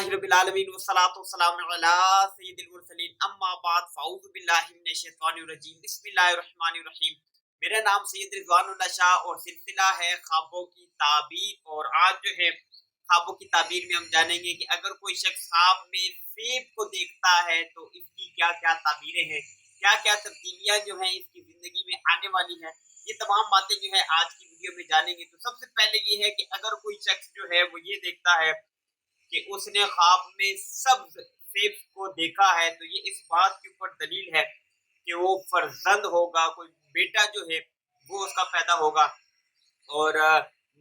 अल्हम्दुलिल्लाहि रब्बिल आलमीन वस्सलातु वस्सलामु अला सय्यिदिल मुरसलीन अम्मा बाद फ़अऊज़ु बिल्लाहि मिनश शैतानिर रजीम बिस्मिल्लाहिर रहमानिर रहीम। मेरा नाम सैयद रिज़वानुल्लाह शाह और सिलसिला है ख्वाबों की ताबीर। और आज जो है ख्वाबों की ताबीर में हम जानेंगे कि अगर कोई शख्स ख्वाब में सेब को देखता है तो इसकी क्या क्या ताबीरें हैं, क्या क्या तब्दीलियां जो हैं इसकी जिंदगी में आने वाली हैं। ये तमाम बातें जो है आज की वीडियो में जानेंगे। तो सबसे पहले ये है कि अगर कोई शख्स जो है वो ये देखता है कि उसने ख्वाब में सब्ज सेब को देखा है तो ये इस बात के ऊपर दलील है कि वो फर्जंद होगा, कोई बेटा जो है वो उसका पैदा होगा और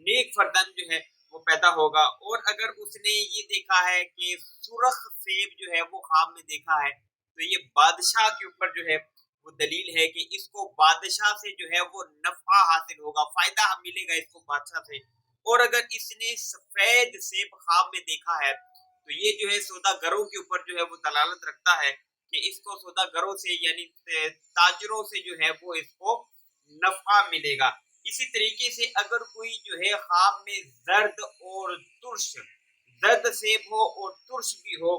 नेक फर्जंद जो है वो पैदा होगा। और अगर उसने ये देखा है कि सुरख सेब जो है वो ख्वाब में देखा है तो ये बादशाह के ऊपर जो है वो दलील है कि इसको बादशाह से जो है वो नफा हासिल होगा, फायदा मिलेगा इसको बादशाह से। और अगर इसने सफेद सेब ख्वाब में देखा है तो ये जो है सौदागरों के ऊपर जो है वो दलालत रखता है कि इसको सौदागरों से यानी ताजरों से जो है वो इसको नफा मिलेगा। इसी तरीके से अगर कोई जो है ख्वाब में जर्द और तुर्श, जर्द सेब हो और तुर्श भी हो,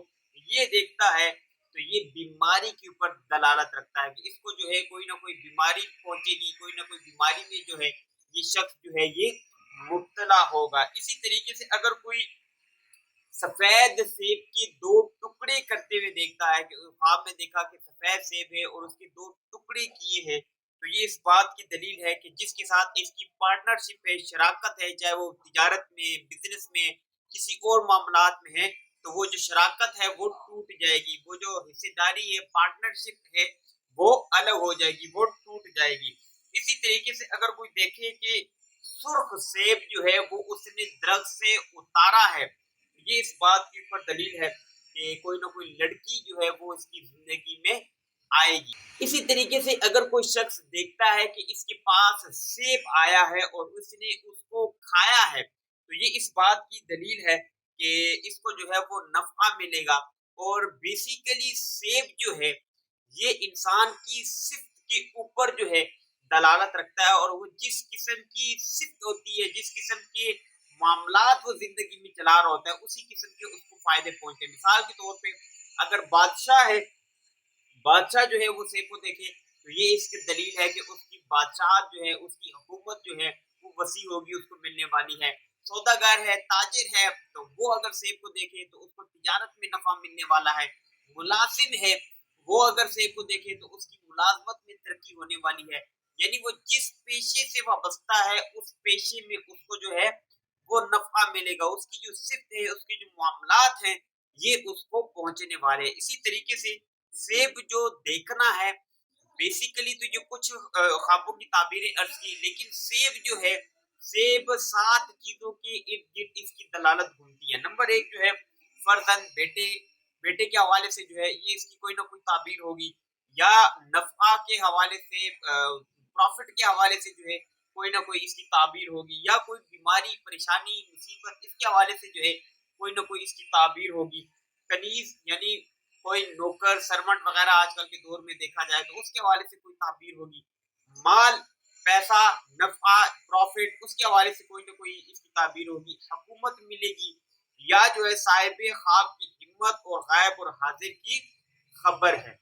ये देखता है तो ये बीमारी के ऊपर दलालत रखता है कि इसको जो है कोई ना कोई बीमारी पहुंचेगी, कोई ना कोई बीमारी में जो है ये शख्स जो है ये मुब्तला होगा। इसी तरीके से अगर कोई सफेद सेब के दो टुकड़े करते हुए देखता है कि ख्वाब में देखा कि सफेद सेब है और उसके दो टुकड़े किए हैं तो ये इस बात की दलील है कि जिसके साथ इसकी पार्टनरशिप है, शराकत है, चाहे वो तिजारत में, बिजनेस में, किसी और मामलात में है, तो वो जो शराकत है वो टूट जाएगी, वो जो हिस्सेदारी है, पार्टनरशिप है, वो अलग हो जाएगी, वो टूट जाएगी। इसी तरीके से अगर कोई देखे कि सुर्ख सेब जो है वो उसने दरख्त से उतारा है, ये इस बात के ऊपर दलील है कि कोई ना कोई लड़की जो है वो इसकी जिंदगी में आएगी। इसी तरीके से अगर कोई शख्स देखता है कि इसके पास सेब आया है और उसने उसको खाया है तो ये इस बात की दलील है कि इसको जो है वो नफा मिलेगा। और बेसिकली सेब जो है ये इंसान की सिफ्त के ऊपर जो है दलालत रखता है और वो जिस किस्म की सिफ्त होती है, जिस किस्म के मामलात वो जिंदगी में चला रहा होता है उसी किस्म के उसको फायदे पहुंचे। मिसाल के तौर पे अगर बादशाह है, बादशाह जो है वो सेब को देखे तो ये इसकी दलील है कि उसकी बादशाह जो है, उसकी हुकूमत जो है वो वसी होगी, उसको मिलने वाली है। सौदागर है, ताजिर है, तो वो अगर सेब को देखे तो उसको तिजारत में नफा मिलने वाला है। मुलाजिम है, वो अगर सेब को देखे तो उसकी मुलाजमत में तरक्की होने वाली है। यानी वो जिस पेशे से वाबस्ता है उस पेशे में उसको जो है वो नफा मिलेगा, उसकी जो सिफ्त है, उसके जो मामलात हैं ये उसको पहुंचने वाले हैं। इसी तरीके से सेब जो देखना है, बेसिकली तो ये कुछ ख्वाबों की ताबीरें अर्ज की, लेकिन सेब जो है, सेब 7 चीजों के इर्द गिर्द इसकी दलालत घूमती है। नंबर 1 जो है फर्जंद, बेटे, बेटे के हवाले से जो है ये इसकी कोई ना कोई ताबीर होगी, या नफा के हवाले से, प्रॉफिट के हवाले से जो है कोई ना कोई इसकी ताबीर होगी, या कोई बीमारी, परेशानी, मुसीबत, इसके हवाले से जो है कोई ना कोई इसकी ताबीर होगी। कनीज यानी कोई नौकर सर्वेंट वगैरह आजकल के दौर में देखा जाए तो उसके हवाले से कोई ताबीर होगी। माल, पैसा, नफा, प्रॉफिट, उसके हवाले से कोई ना कोई इसकी ताबीर होगी। हुकूमत मिलेगी, या जो है साहिब ख्वाब की हिम्मत और गायब और हाजिर की खबर है।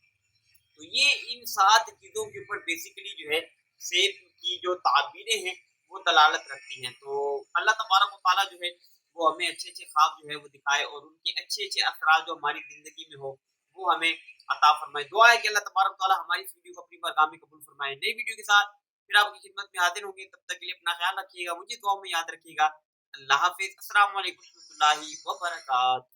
तो ये इन 7 चीजों के ऊपर बेसिकली जो है सेब की जो ताबीरें हैं वो दलालत रखती हैं। तो अल्लाह तबारक व तआला जो है वो हमें अच्छे अच्छे ख्वाब जो है वो दिखाए और उनके अच्छे अच्छे असरात जो हमारी जिंदगी में हो वो हमें अता फरमाए। दुआ है कि अल्लाह तबारक व तआला हमारी इस वीडियो को अपनी बारगाह में कबूल फरमाए। नई वीडियो के साथ फिर आपकी खिदमत में हाजिर होंगे, तब तक के लिए अपना ख्याल रखिएगा, मुझे दुआ में याद रखिएगा। अल्लाह हाफिज, अस्सलाम वालेकुम रहमतुल्लाहि व बरकातहू।